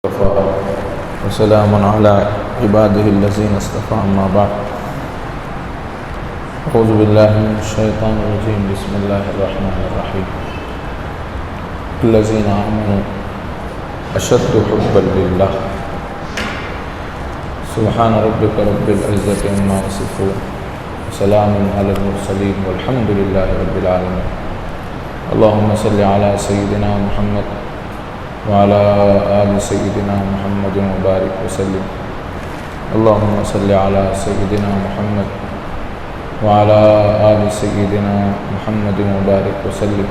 وسلام على عباده الذين اصطفى أما بعد أعوذ بالله من الشيطان الرجيم بسم الله الرحمن الرحيم الذين آمنوا أشد حبا لله سبحان ربك رب العزة عما يصفون وسلام على المرسلين والحمد لله رب العالمين اللهم صل على سيدنا محمد وعلى آل سيدنا محمد وبارك وسلم اللهم صل على سيدنا محمد وعلى آل سيدنا محمد وبارك وسلم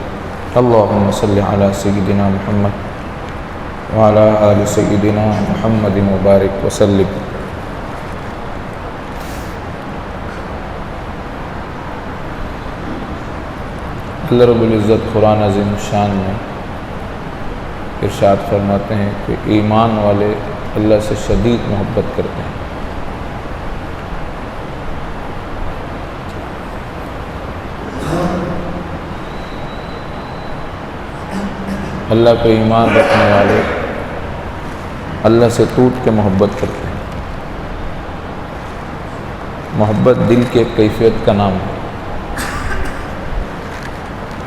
اللهم صل على سيدنا محمد وعلى آل سيدنا محمد وبارك وسلم اللہ رب العزت قرآن عظیم الشان میں ارشاد فرماتے ہیں کہ ایمان والے اللہ سے شدید محبت کرتے ہیں۔ اللہ پہ ایمان رکھنے والے اللہ سے ٹوٹ کے محبت کرتے ہیں۔ محبت دل کی ایک کیفیت کا نام ہے۔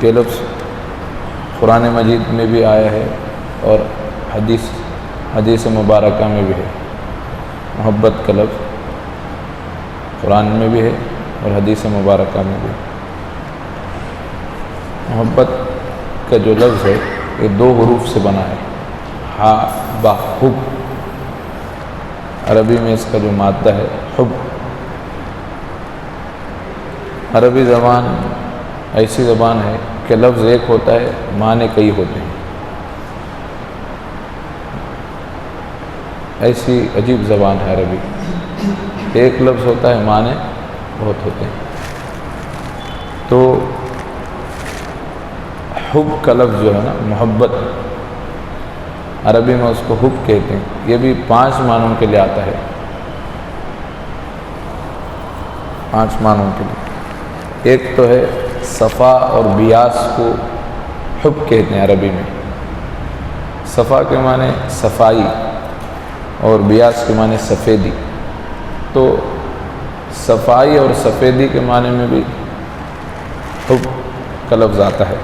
یہ لفظ قرآن مجید میں بھی آیا ہے اور حدیث مبارکہ میں بھی ہے۔ محبت کا لفظ قرآن میں بھی ہے اور حدیث مبارکہ میں بھی ہے۔ محبت کا جو لفظ ہے یہ 2 حروف سے بنا ہے، ہا با حب۔ عربی میں اس کا جو مادہ ہے حب۔ عربی زبان ایسی زبان ہے کہ لفظ ایک ہوتا ہے معنی کئی ہوتے ہیں۔ ایسی عجیب زبان ہے عربی، ایک لفظ ہوتا ہے معنی بہت ہوتے ہیں۔ تو حب کا لفظ جو ہے نا، محبت، عربی میں اس کو حب کہتے ہیں۔ یہ بھی 5 معنوں کے لیے آتا ہے، 5 معنوں کے لیے۔ ایک تو ہے صفا اور بیاس کو حب کہتے ہیں عربی میں۔ صفا کے معنی صفائی اور بیاس کے معنی سفیدی۔ تو صفائی اور سفیدی کے معنی میں بھی حب کا لفظ آتا ہے۔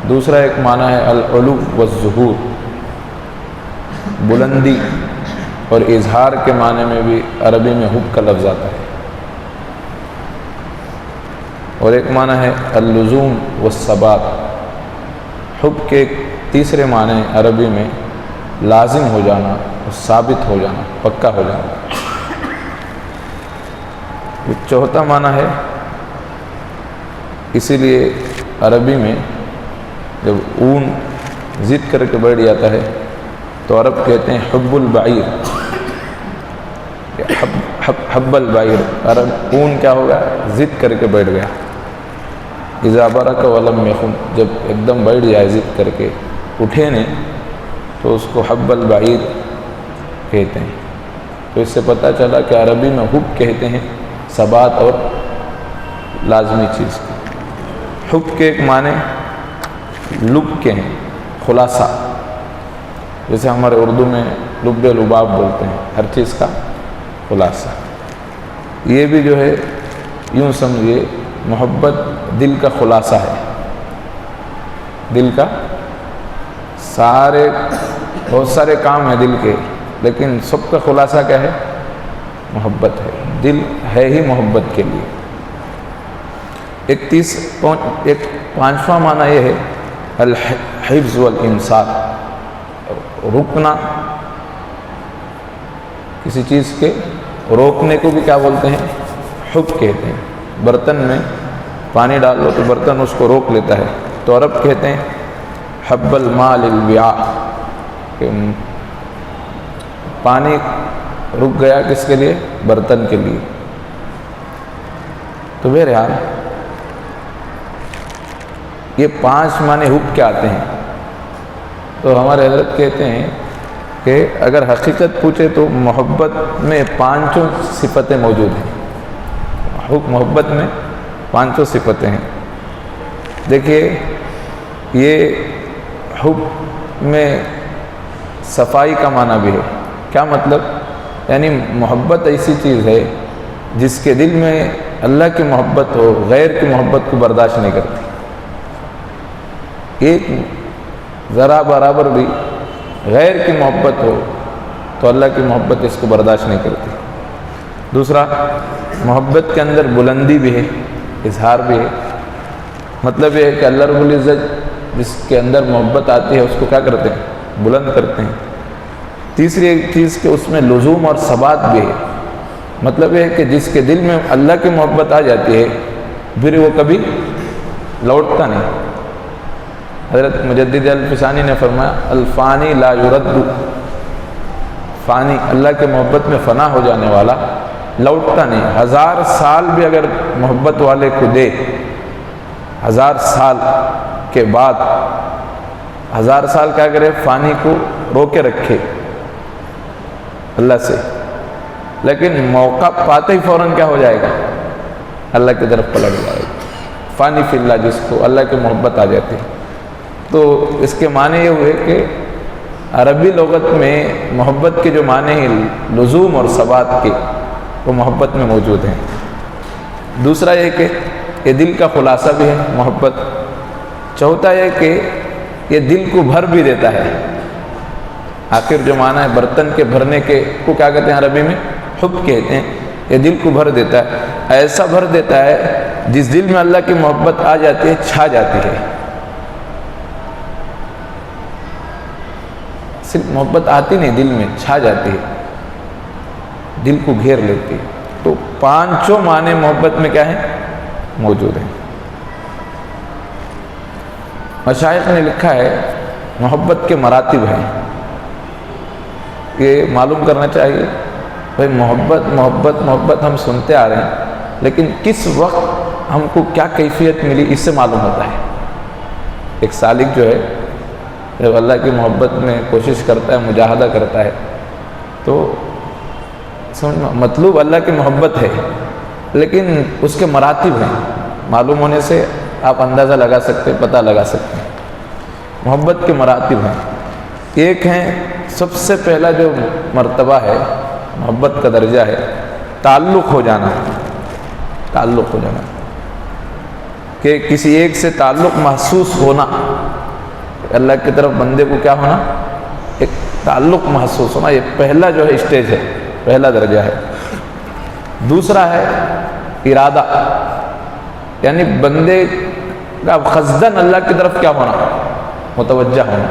دوسرا ایک معنی ہے العلو والظہور، بلندی اور اظہار کے معنی میں بھی عربی میں حب کا لفظ آتا ہے۔ اور ایک معنی ہے اللزوم والثبات۔ حب کے ایک تیسرے معنی عربی میں لازم ہو جانا اور ثابت ہو جانا، پکا ہو جانا۔ چوتھا معنی ہے، اسی لیے عربی میں جب اون ضد کر کے بیٹھ جاتا ہے تو عرب کہتے ہیں حب البعیر، حب البعیر۔ عرب اون کیا ہوگا؟ ضد کر کے بیٹھ گیا۔ اذا برک ولم یخم، جب ایک دم بیٹھ جائے ضد کر کے، اٹھے نہیں، تو اس کو حب البعیر کہتے ہیں۔ تو اس سے پتہ چلا کہ عربی میں حب کہتے ہیں ثبات اور لازمی چیز کی۔ حب کے ایک معنی لب کے ہیں، خلاصہ، جیسے ہمارے اردو میں لب لباب بولتے ہیں، ہر چیز کا خلاصہ۔ یہ بھی جو ہے یوں سمجھیے محبت دل کا خلاصہ ہے۔ دل کا بہت سارے کام ہیں دل کے، لیکن سب کا خلاصہ کیا ہے؟ محبت ہے۔ دل ہے ہی محبت کے لیے۔ ایک 5واں معنی یہ ہے الحفظ والامساک، رکنا، کسی چیز کے روکنے کو بھی کیا بولتے ہیں؟ حب کہتے ہیں۔ برتن میں پانی ڈال لو تو برتن اس کو روک لیتا ہے، تو عرب کہتے ہیں حب الماء للوعاء، کہ پانی رک گیا کس کے لیے؟ برتن کے لیے۔ تو بہرحال یہ 5 معنی حب کے آتے ہیں۔ تو ہمارے حضرت کہتے ہیں کہ اگر حقیقت پوچھے تو محبت میں 5 صفتیں موجود ہیں۔ محبت میں 5 صفتیں ہیں۔ دیکھیے، یہ حب میں صفائی کا معنی بھی ہے۔ کیا مطلب؟ یعنی محبت ایسی چیز ہے جس کے دل میں اللہ کی محبت ہو، غیر کی محبت کو برداشت نہیں کرتی۔ ایک ذرا برابر بھی غیر کی محبت ہو تو اللہ کی محبت اس کو برداشت نہیں کرتی۔ دوسرا، محبت کے اندر بلندی بھی ہے، اظہار بھی ہے۔ مطلب یہ ہے کہ اللہ رب العزت جس کے اندر محبت آتی ہے اس کو کیا کرتے ہیں؟ بلند کرتے ہیں۔ تیسری ایک چیز کہ اس میں لزوم اور ثبات بھی ہے۔ مطلب یہ ہے کہ جس کے دل میں اللہ کی محبت آ جاتی ہے پھر وہ کبھی لوٹتا نہیں۔ حضرت مجدد الفسانی نے فرمایا الفانی لا یرد، فانی اللہ کے محبت میں فنا ہو جانے والا لوٹتا نہیں۔ 1000 سال بھی اگر محبت والے کو دے، 1000 سال کے بعد 1000 سال کیا کرے؟ فانی کو روکے رکھے اللہ سے، لیکن موقع پاتے ہی فوراً کیا ہو جائے گا؟ اللہ کی طرف پلٹ جائے گا۔ فانی فی اللہ، جس کو اللہ کی محبت آ جاتی ہے۔ تو اس کے معنی یہ ہوئے کہ عربی لغت میں محبت کے جو معنی ہیں لزوم اور ثبات کے، وہ محبت میں موجود ہیں۔ دوسرا یہ کہ یہ دل کا خلاصہ بھی ہے محبت۔ چوتھا یہ کہ یہ دل کو بھر بھی دیتا ہے۔ آخر جو معنی ہے برتن کے بھرنے کے کو کیا کہتے ہیں عربی میں؟ حب کہتے ہیں۔ یہ دل کو بھر دیتا ہے، ایسا بھر دیتا ہے جس دل میں اللہ کی محبت آ جاتی ہے چھا جاتی ہے۔ صرف محبت آتی نہیں، دل میں چھا جاتی ہے، دل کو گھیر لیتی ہے۔ تو پانچوں معنی محبت میں کیا ہیں؟ موجود ہیں۔ مشائخ نے لکھا ہے محبت کے مراتب ہیں۔ یہ معلوم کرنا چاہیے بھائی محبت محبت محبت ہم سنتے آ رہے ہیں، لیکن کس وقت ہم کو کیا کیفیت ملی اس سے معلوم ہوتا ہے۔ ایک سالک جو ہے جب اللہ کی محبت میں کوشش کرتا ہے، مجاہدہ کرتا ہے، تو مطلوب اللہ کی محبت ہے، لیکن اس کے مراتب ہیں۔ معلوم ہونے سے آپ اندازہ لگا سکتے، پتہ لگا سکتے ہیں۔ محبت کے مراتب ہیں۔ ایک ہیں، سب سے پہلا جو مرتبہ ہے محبت کا درجہ ہے تعلق ہو جانا۔ تعلق ہو جانا کہ کسی ایک سے تعلق محسوس ہونا، اللہ کی طرف بندے کو کیا ہونا؟ ایک تعلق محسوس ہونا۔ یہ پہلا جو ہے اسٹیج ہے، پہلا درجہ ہے۔ دوسرا ہے ارادہ، یعنی بندے کا خزدن اللہ کی طرف کیا ہونا؟ متوجہ ہونا۔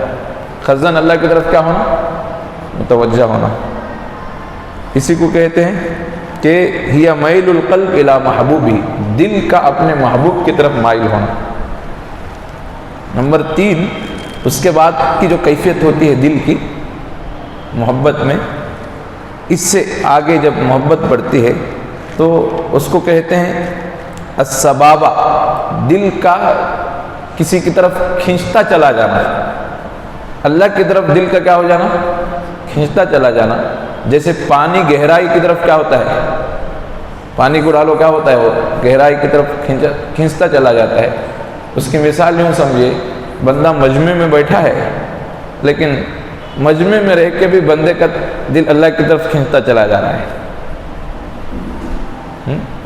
خزدن اللہ کی طرف کیا ہونا؟ متوجہ ہونا۔ اسی کو کہتے ہیں کہ ہی میل القلب الی محبوبی، دل کا اپنے محبوب کی طرف مائل ہونا۔ نمبر 3، اس کے بعد کی جو کیفیت ہوتی ہے دل کی محبت میں، اس سے آگے جب محبت بڑھتی ہے تو اس کو کہتے ہیں السبابہ، دل کا کسی کی طرف کھینچتا چلا جانا۔ اللہ کی طرف دل کا کیا ہو جانا؟ کھینچتا چلا جانا۔ جیسے پانی گہرائی کی طرف کیا ہوتا ہے؟ پانی کو ڈالو کیا ہوتا ہے؟ وہ گہرائی کی طرف کھینچتا چلا جاتا ہے۔ اس کی مثال یوں سمجھے، بندہ مجمع میں بیٹھا ہے، لیکن مجمع میں رہ کے بھی بندے کا دل اللہ کی طرف کھینچتا چلا جا رہا ہے۔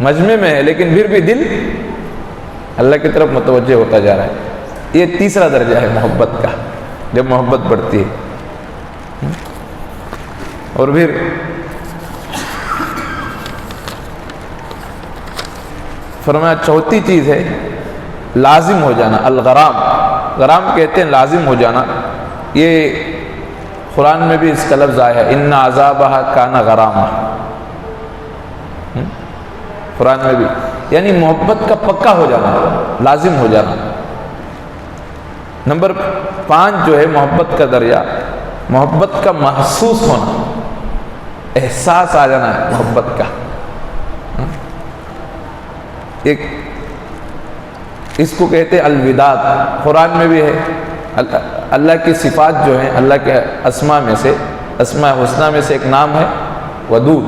مجمع میں ہے لیکن پھر بھی دل اللہ کی طرف متوجہ ہوتا جا رہا ہے۔ یہ تیسرا درجہ ہے محبت کا، جب محبت بڑھتی ہے۔ اور پھر فرمایا چوتھی چیز ہے لازم ہو جانا، الغرام۔ غرام کہتے ہیں لازم ہو جانا۔ یہ قرآن میں بھی اس کا لفظ آیا ہے، ان عذابھا کان غراما، قرآن میں بھی، یعنی محبت کا پکا ہو جانا، لازم ہو جانا۔ نمبر 5 جو ہے محبت کا درجہ، محبت کا محسوس ہونا، احساس آ جانا ہے محبت کا۔ ایک اس کو کہتے ہیں الوداد، قرآن میں بھی ہے۔ اللہ کی صفات جو ہیں، اللہ کے اسماء میں سے، اسماء حسنہ میں سے ایک نام ہے ودود۔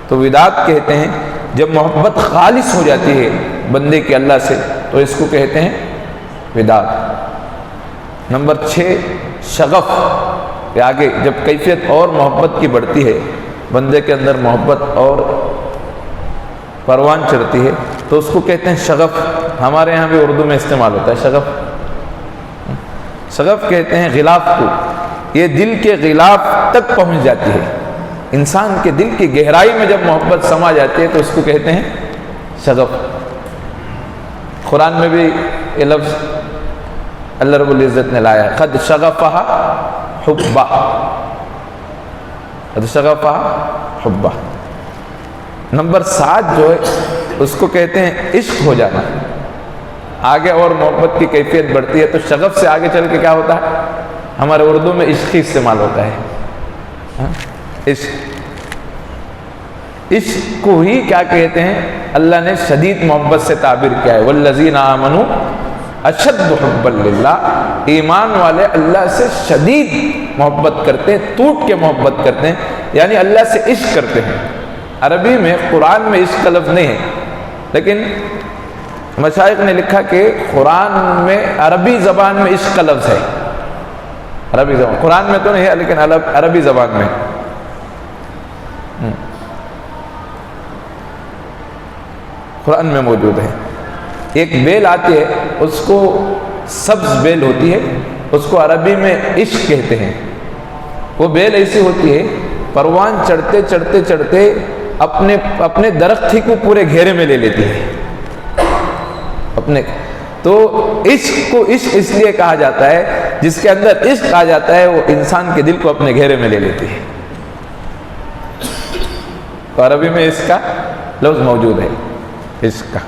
تو وداد کہتے ہیں جب محبت خالص ہو جاتی ہے بندے کی اللہ سے، تو اس کو کہتے ہیں وداد۔ نمبر 6 شغف کہ آگے جب کیفیت اور محبت کی بڑھتی ہے، بندے کے اندر محبت اور پروان چڑھتی ہے، تو اس کو کہتے ہیں شغف۔ ہمارے یہاں بھی اردو میں استعمال ہوتا ہے شغف۔ شغف کہتے ہیں غلاف کو، یہ دل کے غلاف تک پہنچ جاتی ہے، انسان کے دل کی گہرائی میں جب محبت سما جاتی ہے تو اس کو کہتے ہیں شغف۔ قرآن میں بھی یہ لفظ اللہ رب العزت نے لایا ہے، قد شغفہا حبا، قد شغفہا حبا۔ نمبر 7 جو ہے اس کو کہتے ہیں عشق ہو جانا۔ آگے اور محبت کی کیفیت بڑھتی ہے تو شغف سے آگے چل کے کیا ہوتا ہے؟ ہمارے اردو میں عشقی استعمال ہوتا ہے، عشق۔ عشق کو ہی کیا کہتے ہیں؟ اللہ نے شدید محبت سے تعبیر کیا ہے، والذین آمنوا اشد حبا للہ، ایمان والے اللہ سے شدید محبت کرتے ہیں، ٹوٹ کے محبت کرتے ہیں، یعنی اللہ سے عشق کرتے ہیں۔ عربی میں قرآن میں عشق کا لفظ نہیں ہے، لیکن مشائخ نے لکھا کہ قرآن میں عربی زبان میں عشق کا لفظ ہے، عربی زبان، قرآن میں تو نہیں ہے لیکن عربی زبان میں۔ قرآن میں موجود ہے۔ ایک بیل آتی ہے، اس کو سبز بیل ہوتی ہے، اس کو عربی میں عشق کہتے ہیں۔ وہ بیل ایسی ہوتی ہے، پروان چڑھتے چڑھتے چڑھتے اپنے درخت ہی کو پورے گھیرے میں لے لیتی ہے اپنے۔ تو عشق کو عشق اس لیے کہا جاتا ہے، جس کے اندر عشق آ جاتا ہے وہ انسان کے دل کو اپنے گھیرے میں لے لیتی ہے۔ تو عربی میں اس کا لفظ موجود ہے، عشق کا۔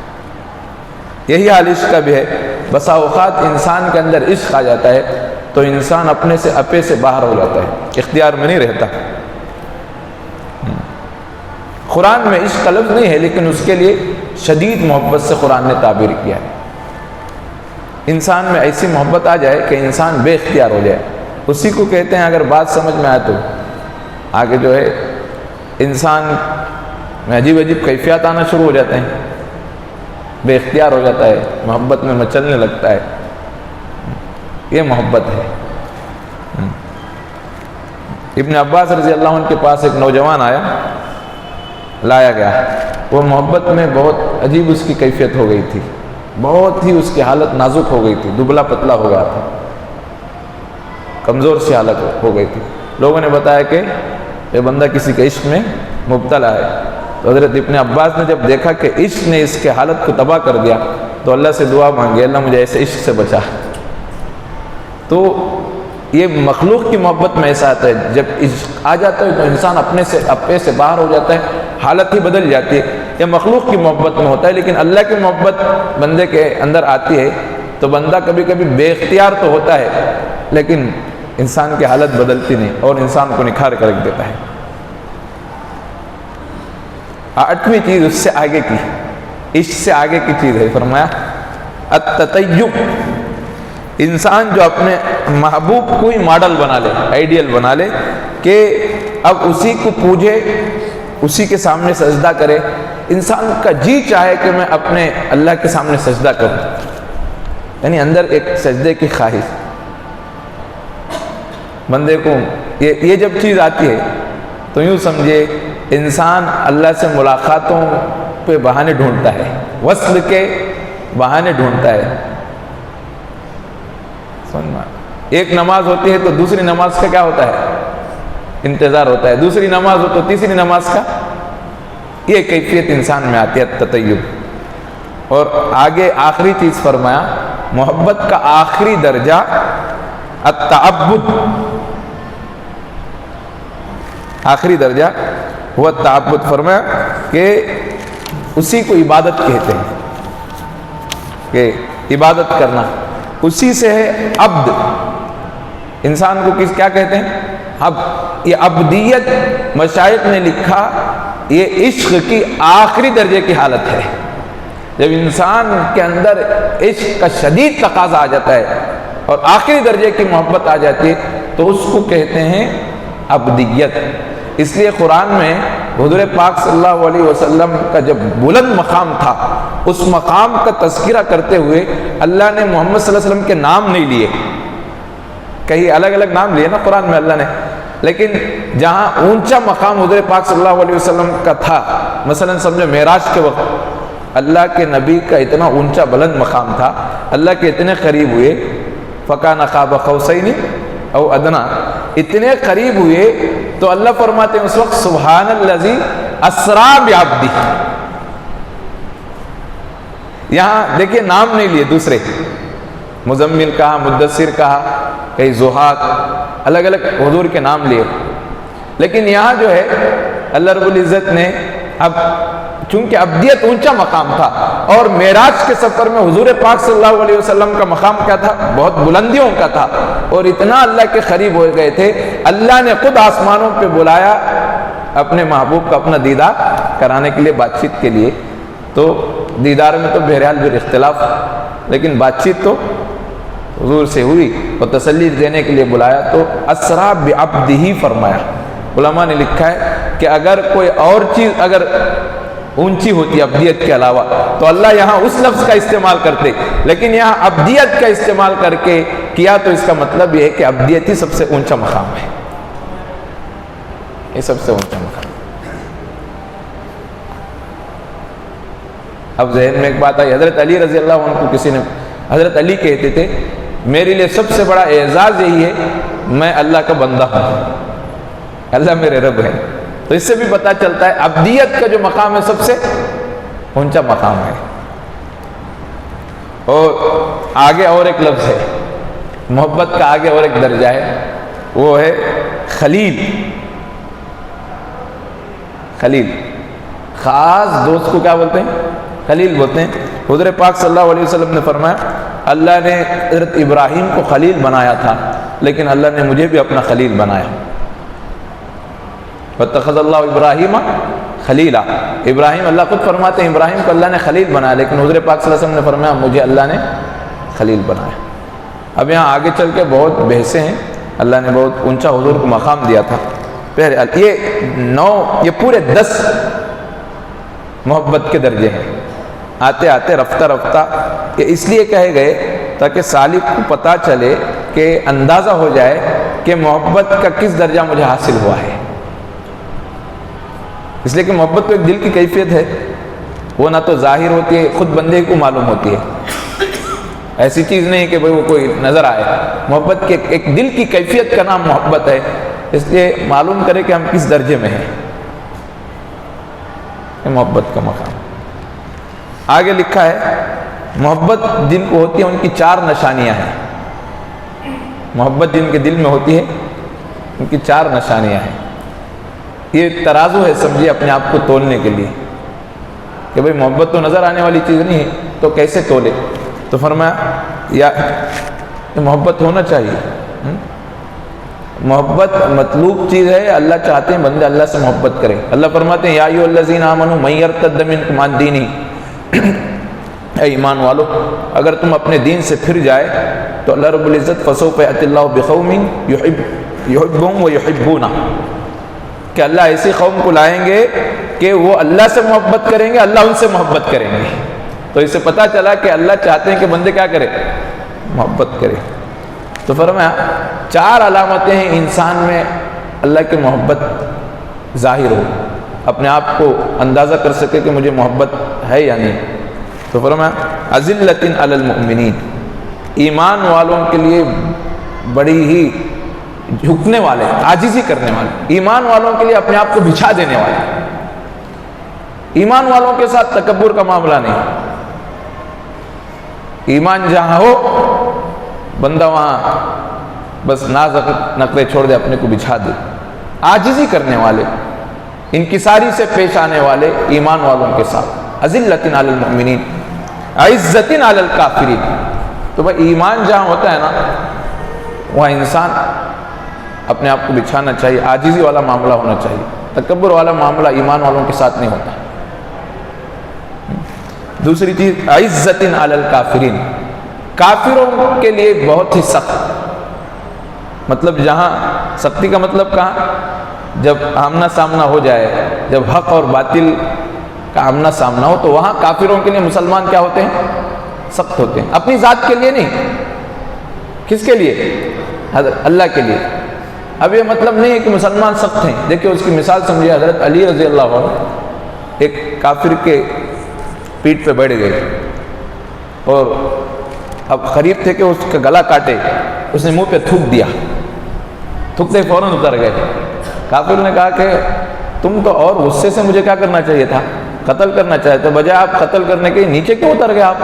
یہی حال عشق کا بھی ہے۔ بسا اوقات انسان کے اندر عشق آ جاتا ہے تو انسان اپنے سے اپے سے باہر ہو جاتا ہے، اختیار میں نہیں رہتا۔ قرآن میں عشق کا لفظ نہیں ہے لیکن اس کے لیے شدید محبت سے قرآن نے تعبیر کیا ہے۔ انسان میں ایسی محبت آ جائے کہ انسان بے اختیار ہو جائے، اسی کو کہتے ہیں، اگر بات سمجھ میں آئے تو آگے جو ہے انسان میں عجیب عجیب کیفیات آنا شروع ہو جاتے ہیں، بے اختیار ہو جاتا ہے، محبت میں مچلنے لگتا ہے۔ یہ محبت ہے۔ ابن عباس رضی اللہ عنہ کے پاس ایک نوجوان لایا گیا، وہ محبت میں بہت عجیب اس کی کیفیت ہو گئی تھی، بہت ہی اس کی حالت نازک ہو گئی تھی، دبلا پتلا ہو گیا تھا، کمزور سی حالت ہو گئی تھی۔ لوگوں نے بتایا کہ یہ بندہ کسی کے عشق میں مبتلا ہے۔ تو حضرت ابن عباس نے جب دیکھا کہ عشق نے اس کے حالت کو تباہ کر دیا تو اللہ سے دعا مانگی، اللہ مجھے ایسے عشق سے بچا۔ تو یہ مخلوق کی محبت میں ایسا آتا ہے، جب عشق آ جاتا ہے تو انسان اپنے سے باہر ہو جاتا ہے، حالت ہی بدل جاتی ہے۔ یہ مخلوق کی محبت میں ہوتا ہے، لیکن اللہ کی محبت بندے کے اندر آتی ہے تو بندہ کبھی کبھی بے اختیار تو ہوتا ہے لیکن انسان کی حالت بدلتی نہیں اور انسان کو نکھار کر رکھ دیتا ہے۔ 8ویں چیز اس سے آگے کی، عشق سے آگے کی چیز ہے، فرمایا التطیب، انسان جو اپنے محبوب کو ہی ماڈل بنا لے، آئیڈیل بنا لے کہ اب اسی کو پوجے، اسی کے سامنے سجدہ کرے۔ انسان کا جی چاہے کہ میں اپنے اللہ کے سامنے سجدہ کروں، یعنی اندر ایک سجدے کی خواہش بندے کو، یہ جب چیز آتی ہے تو یوں سمجھے انسان اللہ سے ملاقاتوں پہ بہانے ڈھونڈتا ہے، وصل کے بہانے ڈھونڈتا ہے۔ ایک نماز ہوتی ہے تو دوسری نماز کا کیا ہوتا ہے؟ انتظار ہوتا ہے، دوسری نماز ہو تو تیسری نماز کا۔ یہ کیفیت انسان میں آتی ہے تطیب۔ اور آگے آخری چیز فرمایا، محبت کا آخری درجہ التعبد، آخری درجہ وہ تعبد، فرمایا کہ اسی کو عبادت کہتے ہیں، کہ عبادت کرنا اسی سے ہے۔ عبد، انسان کو کیا کہتے ہیں؟ عبد۔ یہ عبدیت مشائخ نے لکھا یہ عشق کی آخری درجے کی حالت ہے۔ جب انسان کے اندر عشق کا شدید تقاضا آ جاتا ہے اور آخری درجے کی محبت آ جاتی ہے تو اس کو کہتے ہیں عبدیت۔ اس لیے قرآن میں حضور پاک صلی اللہ علیہ وسلم کا جب بلند مقام تھا، اس مقام کا تذکرہ کرتے ہوئے اللہ نے محمد صلی اللہ علیہ وسلم کے نام نہیں لیے، کئی الگ الگ نام لیے نا قرآن میں اللہ نے، لیکن جہاں اونچا مقام حضور پاک صلی اللہ علیہ وسلم کا تھا، مثلا سمجھو معراج کے وقت اللہ کے نبی کا اتنا اونچا بلند مقام تھا، اللہ کے اتنے قریب ہوئے، فَكَانَ قَابَ قَوْسَيْنِ او ادنا، اتنے قریب ہوئے تو اللہ فرماتے ہیں اس وقت سبحان الذی اسرا بعبدہ. یہاں دیکھیے نام نہیں لیے دوسرے، مزمل کہا، مدثر کہا، کئی زہاق، الگ الگ حضور کے نام لیے، لیکن یہاں جو ہے اللہ رب العزت نے اب چونکہ عبدیت اونچا مقام تھا، اور معراج کے سفر میں حضور پاک صلی اللہ علیہ وسلم کا مقام کیا تھا؟ بہت بلندیوں کا تھا، اور اتنا اللہ کے قریب ہو گئے تھے، اللہ نے خود آسمانوں پہ بلایا اپنے محبوب کا اپنا دیدار کرانے کے لیے، بات چیت کے لیے. تو دیدار میں تو بہرحال بھی اختلاف، لیکن بات چیت تو حضور سے ہوئی اور تسلی دینے کے لیے بلایا، تو اسرا بعبدہ فرمایا. علماء نے لکھا ہے کہ اگر کوئی اور چیز اگر اونچی ہوتی عبدیت کے علاوہ تو اللہ یہاں اس لفظ کا استعمال کرتے، لیکن یہاں عبدیت کا استعمال کر کے کیا، تو اس کا مطلب یہ ہے کہ عبدیت ہی سب سے اونچا مقام ہے، یہ سب سے اونچا مقام. اب ذہن میں ایک بات آئی، حضرت علی رضی اللہ عنہ کو کسی نے، حضرت علی کہتے تھے میرے لیے سب سے بڑا اعزاز یہی ہے میں اللہ کا بندہ ہوں، اللہ میرے رب ہے. تو اس سے بھی پتہ چلتا ہے عبدیت کا جو مقام ہے سب سے اونچا مقام ہے. اور آگے اور ایک لفظ ہے، محبت کا آگے اور ایک درجہ ہے، وہ ہے خلیل. خلیل، خاص دوست کو کیا بولتے ہیں؟ خلیل بولتے ہیں. حضور پاک صلی اللہ علیہ وسلم نے فرمایا اللہ نے حضرت ابراہیم کو خلیل بنایا تھا، لیکن اللہ نے مجھے بھی اپنا خلیل بنایا. وَاتَّخَذَ اللَّهُ إِبْرَاهِيمَ خَلِيلًا، ابراہیم، اللہ خود فرماتے ہیں ابراہیم کو اللہ نے خلیل بنایا، لیکن حضور پاک صلی اللہ علیہ وسلم نے فرمایا مجھے اللہ نے خلیل بنایا. اب یہاں آگے چل کے بہت بحثیں ہیں، اللہ نے بہت اونچا حضور کو مقام دیا تھا. یہ پورے 10 محبت کے درجے ہیں. آتے آتے رفتہ رفتہ یہ اس لیے کہے گئے تاکہ سالک کو پتہ چلے کہ اندازہ ہو جائے کہ محبت کا کس درجہ مجھے حاصل ہوا ہے. اس لیے کہ محبت تو ایک دل کی کیفیت ہے، وہ نہ تو ظاہر ہوتی ہے، خود بندے کو معلوم ہوتی ہے. ایسی چیز نہیں کہ بھئی وہ کوئی نظر آئے. محبت کے ایک دل کی کیفیت کا نام محبت ہے. اس لیے معلوم کرے کہ ہم کس درجے میں ہیں. محبت کا مقام آگے لکھا ہے. محبت جن کو ہوتی ہے ان کی 4 نشانیاں ہیں. محبت جن کے دل میں ہوتی ہے ان کی 4 نشانیاں ہیں. یہ ترازو ہے سمجھیے اپنے آپ کو تولنے کے لیے کہ بھئی محبت تو نظر آنے والی چیز نہیں ہے تو کیسے تولے. تو فرمایا یا محبت ہونا چاہیے. محبت مطلوب چیز ہے. اللہ چاہتے ہیں بندے اللہ سے محبت کریں. اللہ فرماتے ہیں یا ایھا الذین آمنوا من یرتد منکم عن دینہ، اے ایمان والو اگر تم اپنے دین سے پھر جائے تو اللہ رب العزت فسوف یأتی اللہ بقوم یحبهم ویحبونہ، کہ اللہ ایسی قوم کو لائیں گے کہ وہ اللہ سے محبت کریں گے، اللہ ان سے محبت کریں گے. تو اس سے پتہ چلا کہ اللہ چاہتے ہیں کہ بندے کیا کرے؟ محبت کرے. تو فرمایا 4 علامتیں ہیں انسان میں اللہ کی محبت ظاہر ہو، اپنے آپ کو اندازہ کر سکے کہ مجھے محبت ہے یا نہیں. تو فرمایا اذلۃ علی المؤمنین، ایمان والوں کے لیے بڑی ہی جھکنے والے، عاجزی کرنے والے، ایمان والوں کے لیے اپنے آپ کو بچھا دینے والے. ایمان والوں کے ساتھ تکبر کا معاملہ نہیں. ایمان جہاں ہو بندہ وہاں بس ناز نقرے چھوڑ دے، اپنے کو بچھا دے. عاجزی کرنے والے، انکساری سے پیش آنے والے ایمان والوں کے ساتھ. اذلۃ علی المؤمنین عزۃ علی الکافرین. تو بھائی ایمان جہاں ہوتا ہے نا وہاں انسان اپنے آپ کو بچھانا چاہیے، عاجزی والا معاملہ ہونا چاہیے. تکبر والا معاملہ ایمان والوں کے ساتھ نہیں ہوتا. دوسری چیز عزۃ علی الکافرین، کافروں کے لیے بہت ہی سخت. مطلب جہاں سختی کا مطلب کہاں؟ جب آمنا سامنا ہو جائے، جب حق اور باطل کا آمنا سامنا ہو تو وہاں کافروں کے لیے مسلمان کیا ہوتے ہیں؟ سخت ہوتے ہیں. اپنی ذات کے لیے نہیں، کس کے لیے؟ اللہ کے لیے۔ اب یہ مطلب نہیں ہے کہ مسلمان سخت ہیں۔ دیکھیں اس کی مثال سمجھے، حضرت علی رضی اللہ عنہ ایک کافر کے پیٹھ پہ بیٹھ گئے اور اب قریب تھے کہ اس کا گلا کاٹے، اس نے منہ پہ تھوک دیا، تھوکتے فوراً اتر گئے۔ کافر نے کہا کہ تم تو اور غصے سے مجھے کیا کرنا چاہیے تھا، قتل کرنا چاہے تو، بجائے آپ قتل کرنے کے نیچے کیوں اتر گئے آپ؟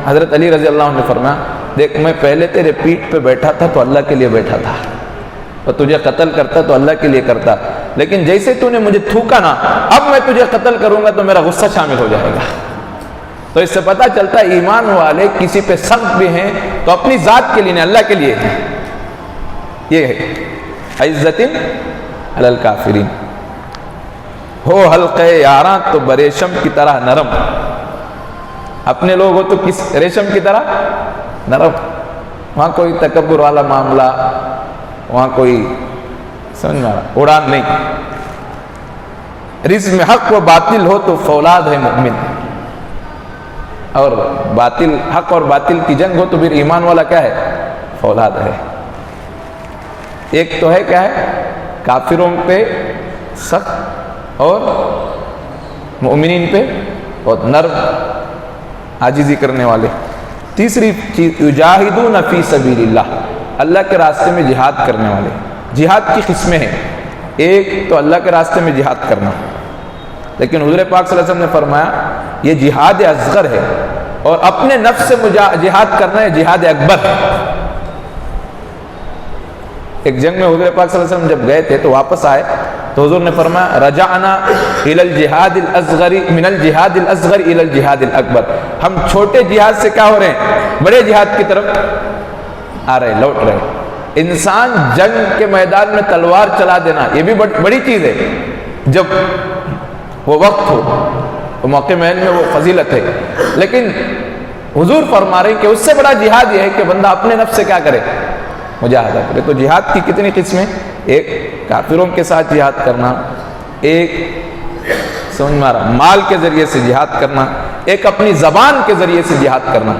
حضرت علی رضی اللہ عنہ نے فرمایا دیکھ میں پہلے تیرے پیٹھ پہ بیٹھا تھا تو اللہ کے لیے بیٹھا تھا، اور تجھے قتل کرتا تو اللہ کے لیے کرتا، لیکن جیسے تو نے مجھے تھوکا نا، اب میں تجھے قتل کروں گا تو میرا غصہ شامل ہو جائے گا۔ تو اس سے پتہ چلتا ہے ایمان والے کسی پہ سخت بھی ہیں تو اپنی ذات کے لیے نہیں، اللہ کے لیے ہیں۔ یہ ہے عزت علی الکافرین۔ ہو حلقے یاراں تو بریشم کی طرح نرم، اپنے لوگ ہو تو کس ریشم کی طرح نرم، وہاں کوئی تکبر والا معاملہ، وہاں کوئی سمجھ میں اڑان نہیں۔ رزق میں حق و باطل ہو تو فولاد ہے مومن، اور باطل حق اور باطل کی جنگ ہو تو پھر ایمان والا کیا ہے، فولاد ہے۔ ایک تو ہے کیا ہے، کافروں پہ سخت اور مومنین پہ بہت نرم، عاجزی کرنے والے۔ تیسری چیز یجاہدون فی سبیل اللہ، اللہ کے راستے میں جہاد کرنے والے۔ جہاد کی قسمیں ہیں، ایک تو اللہ کے راستے میں جہاد کرنا، لیکن حضور پاک صلی اللہ علیہ وسلم نے فرمایا یہ جہاد اصغر ہے، اور اپنے نفس سے جہاد کرنا ہے جہاد اکبر ہے۔ ایک جنگ میں حضور پاک صلی اللہ علیہ وسلم جب گئے تھے تو واپس آئے تو حضور نے فرمایا رجعنا الی الجہاد الاصغر من الجہاد الاصغر الی الجہاد الاکبر، ہم چھوٹے جہاد سے کیا ہو رہے ہیں، بڑے جہاد کی طرف آ رہے، لوٹ رہے۔ انسان جنگ کے میدان میں تلوار چلا دینا یہ بھی بڑی چیز ہے، جب وہ وقت ہو تو موقع محل میں وہ فضیلت ہے، لیکن حضور فرما رہے ہیں کہ اس سے بڑا جہاد یہ ہے کہ بندہ اپنے نفس سے کیا کرے، مجاہدہ کرے۔ تو جہاد کی کتنی قسمیں، ایک کافروں کے ساتھ جہاد کرنا، ایک سمجھ میں آ رہا مال کے ذریعے سے جہاد کرنا، ایک اپنی زبان کے ذریعے سے جہاد کرنا۔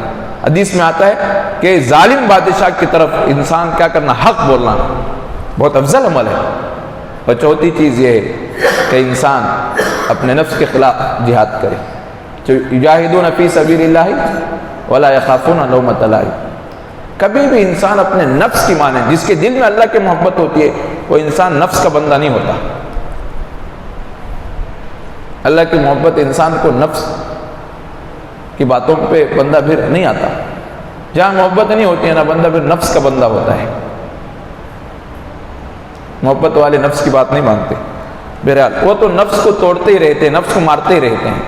حدیث میں آتا ہے کہ ظالم بادشاہ کی طرف انسان کیا کرنا، حق بولنا بہت افضل عمل ہے۔ اور چوتھی چیز یہ ہے کہ انسان اپنے نفس کے خلاف جہاد کرے، یجاہدون فی سبیل اللہ ولا یخافون لومۃ لائم۔ کبھی بھی انسان اپنے نفس کی مانے، جس کے دل میں اللہ کی محبت ہوتی ہے وہ انسان نفس کا بندہ نہیں ہوتا۔ اللہ کی محبت انسان کو نفس کی باتوں پہ بندہ پھر نہیں آتا، جہاں محبت نہیں ہوتی ہے نا بندہ پھر نفس کا بندہ ہوتا ہے۔ محبت والے نفس کی بات نہیں مانتے، بہرحال وہ تو نفس کو توڑتے ہی رہتے ہیں، نفس کو مارتے ہی رہتے ہیں۔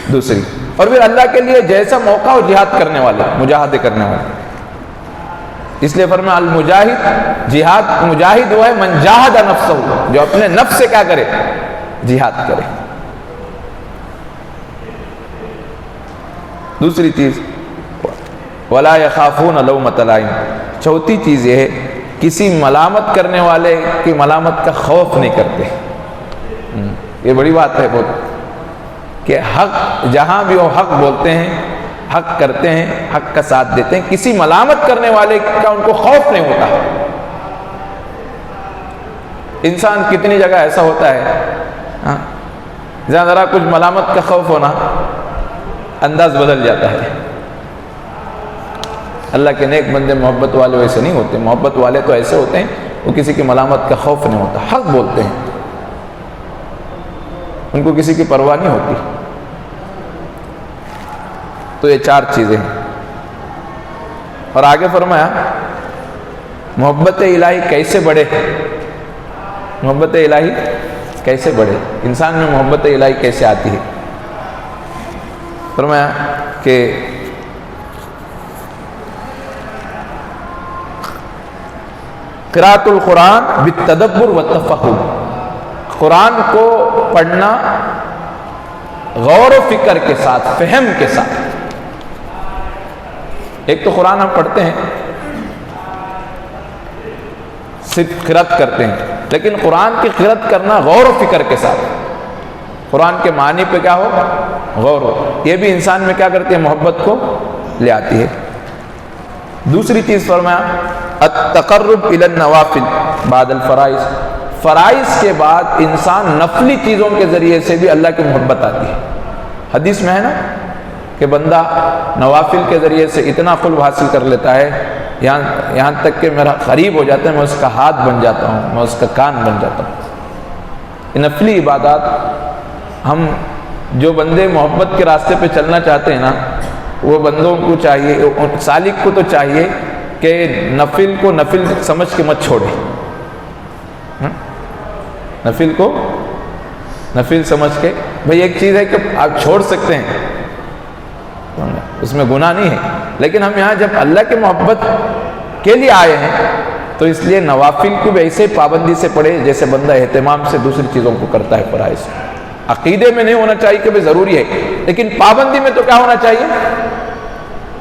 دوسری، اور پھر اللہ کے لیے جیسا موقع ہو جہاد کرنے والے، مجاہدے کرنے والے۔ اس لیے فرمایا المجاہد، جہاد مجاہد وہ ہے من جاہد نفسہ، جو اپنے نفس سے کیا کرے، جہاد کرے۔ دوسری چیز ولا یخافون لومۃ لائم۔ چوتھی چیز یہ ہے کسی ملامت کرنے والے کی ملامت کا خوف نہیں کرتے۔ یہ بڑی بات ہے بہت، کہ حق جہاں بھی وہ حق بولتے ہیں، حق کرتے ہیں، حق کا ساتھ دیتے ہیں، کسی ملامت کرنے والے کا ان کو خوف نہیں ہوتا۔ انسان کتنی جگہ ایسا ہوتا ہے جہاں ذرا کچھ ملامت کا خوف ہونا انداز بدل جاتا ہے۔ اللہ کے نیک بندے محبت والے ویسے نہیں ہوتے، محبت والے تو ایسے ہوتے ہیں وہ کسی کی ملامت کا خوف نہیں ہوتا، حق بولتے ہیں، ان کو کسی کی پرواہ نہیں ہوتی۔ تو یہ چار چیزیں ہیں، اور آگے فرمایا محبت الہی کیسے بڑھے، محبت الہی کیسے بڑھے، انسان میں محبت الہی کیسے آتی ہے۔ فرمایا کہ قراءۃ القرآن بالتدبر والتفہم، قرآن کو پڑھنا غور و فکر کے ساتھ، فہم کے ساتھ۔ ایک تو قرآن ہم پڑھتے ہیں، صرف قرأت کرتے ہیں، لیکن قرآن کی قرأت کرنا غور و فکر کے ساتھ، قرآن کے معنی پہ کیا ہو، غور ہو، یہ بھی انسان میں کیا کرتی ہے، محبت کو لے آتی ہے۔ دوسری چیز فرمایا التقرب الی النوافل بعد الفرائض، فرائض کے بعد انسان نفلی چیزوں کے ذریعے سے بھی اللہ کی محبت آتی ہے۔ حدیث میں ہے نا کہ بندہ نوافل کے ذریعے سے اتنا قرب حاصل کر لیتا ہے یہاں تک کہ میرا قریب ہو جاتا ہے، میں اس کا ہاتھ بن جاتا ہوں، میں اس کا کان بن جاتا ہوں۔ نفلی عبادات، ہم جو بندے محبت کے راستے پہ چلنا چاہتے ہیں نا، وہ بندوں کو چاہیے، سالک کو تو چاہیے کہ نفل کو نفل سمجھ کے مت چھوڑے، نفل کو نفل سمجھ کے، بھئی ایک چیز ہے کہ آپ چھوڑ سکتے ہیں، اس میں گناہ نہیں ہے، لیکن ہم یہاں جب اللہ کی محبت کے لیے آئے ہیں تو اس لیے نوافل کو بھی ایسے پابندی سے پڑھے جیسے بندہ اہتمام سے دوسری چیزوں کو کرتا ہے فرائض۔ عقیدے میں نہیں ہونا چاہیے کہ ضروری ہے، لیکن پابندی میں تو کیا ہونا چاہیے؟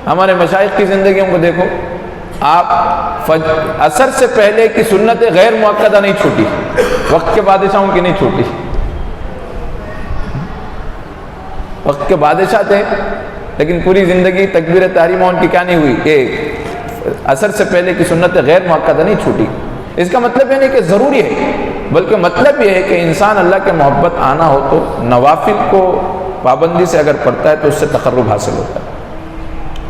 ہمارے مشائخ کی زندگیوں کو دیکھو، آپ عصر سے پہلے کی سنت غیر مؤکدہ نہیں چھوٹی، وقت کے بادشاہوں کی نہیں چھوٹی، وقت کے بادشاہ تھے لیکن پوری زندگی تکبیر تحریمہ ان کی کیا نہیں ہوئی کہ عصر سے پہلے کی سنت غیر مؤکدہ نہیں چھوٹی۔ اس کا مطلب یہ نہیں کہ ضروری ہے، بلکہ مطلب یہ ہے کہ انسان اللہ کے محبت آنا ہو تو نوافل کو پابندی سے اگر پڑھتا ہے تو اس سے تقرب حاصل ہوتا ہے،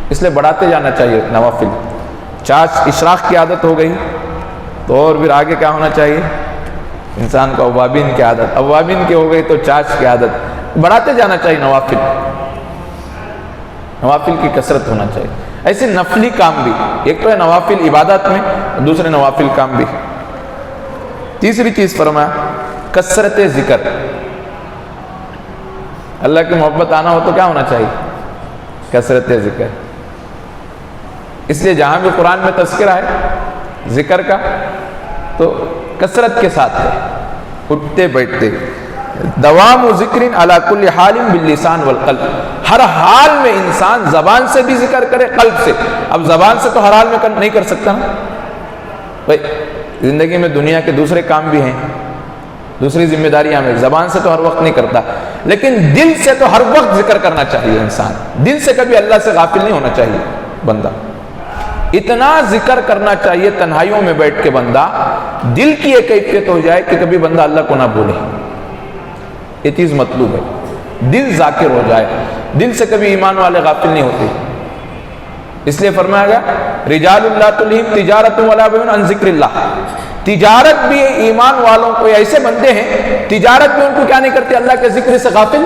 اس لیے بڑھاتے جانا چاہیے نوافل۔ چاش اشراق کی عادت ہو گئی تو اور پھر آگے کیا ہونا چاہیے؟ انسان کو اوابین کی عادت، اوابین کی ہو گئی تو چاش کی عادت، بڑھاتے جانا چاہیے نوافل، نوافل کی کثرت ہونا چاہیے۔ ایسے نفلی کام بھی، ایک تو ہے نوافل عبادت میں، دوسرے نوافل کام بھی۔ تیسری چیز فرمایا کثرت ذکر، اللہ کی محبت آنا ہو تو کیا ہونا چاہیے؟ کثرت ذکر۔ اس لیے جہاں بھی قرآن میں تذکرہ ہے ذکر کا تو کثرت کے ساتھ ہے، اٹھتے بیٹھتے، دوام و ذکر علی کل حال باللسان والقلب، ہر حال میں انسان زبان سے بھی ذکر کرے، قلب سے۔ اب زبان سے تو ہر حال میں نہیں کر سکتا نا بھائی، زندگی میں دنیا کے دوسرے کام بھی ہیں، دوسری ذمہ داریاں میں، زبان سے تو ہر وقت نہیں کرتا، لیکن دل سے تو ہر وقت ذکر کرنا چاہیے انسان، دل سے کبھی اللہ سے غافل نہیں ہونا چاہیے بندہ، اتنا ذکر کرنا چاہیے تنہائیوں میں بیٹھ کے بندہ دل کی ایک کیفیت ہو جائے کہ کبھی بندہ اللہ کو نہ بھولے، یہ چیز مطلوب ہے، دل ذاکر ہو جائے، دل سے کبھی ایمان والے غافل نہیں ہوتے۔ اس لیے فرمایا گیا رجال اللہ تلہم تجارت ولا بیع عن ذکر اللہ، تجارت بھی ایمان والوں کو ایسے بندے ہیں تجارت میں ان کو کیا نہیں کرتے؟ اللہ کے ذکر سے غافل۔